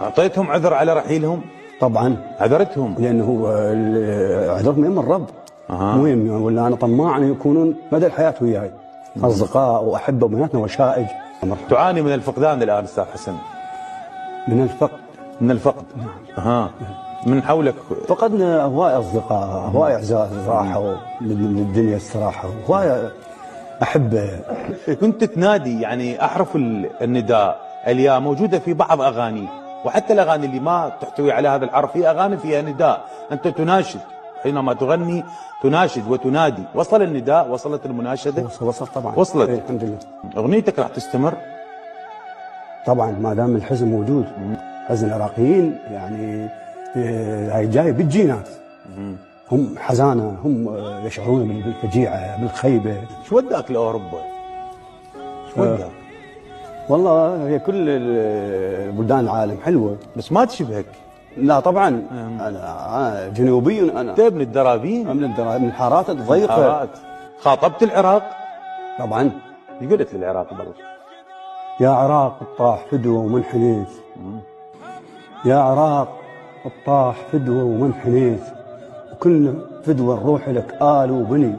أعطيتهم عذر على رحيلهم؟ طبعا عذرتهم لأنه عذرهم يم الرب. مهم ولا أنا طماع أن يكونون مدى الحياة وياي أصدقاء وأحبة وبناتنا وشائج. تعاني من الفقدان الآن أستاذ حسن؟ من الفقد. من الفقد. من حولك فقدنا هواي أصدقاء، هواي أعزاء راحوا من الدنيا الصراحة، هواي أحبة. كنت تنادي يعني أحرف النداء الياء موجودة في بعض أغاني، وحتى الأغاني اللي ما تحتوي على هذا الحرف هي أغاني فيها نداء، أنت تناشد حينما تغني، تناشد وتنادي. وصل النداء؟ وصلت المناشدة؟ وصل طبعا. وصلت. الحمد لله. أغنيتك راح تستمر؟ طبعا ما دام الحزن موجود. حزن العراقيين يعني هاي جاي بالجينات. هم حزانة، هم يشعرون بالفجيعة بالخيبة. شو وداك لأوروبا؟ شو وداك؟ والله هي كل بلدان العالم حلوة بس ما تشبهك. لا طبعا أنا جنوبي. أنا أنت من الدرابين، من الحارات الضيقة. خاطبت العراق؟ طبعا. قلت للعراق برضه يا عراق الطاح فدوة ومنحنيت، يا عراق الطاح فدوة ومنحنيت، وكل فدوة الروح لك آل وبني،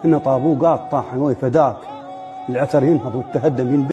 إن طابوقات طاح وي فداك، العتر ينهض والتهدم ينبني.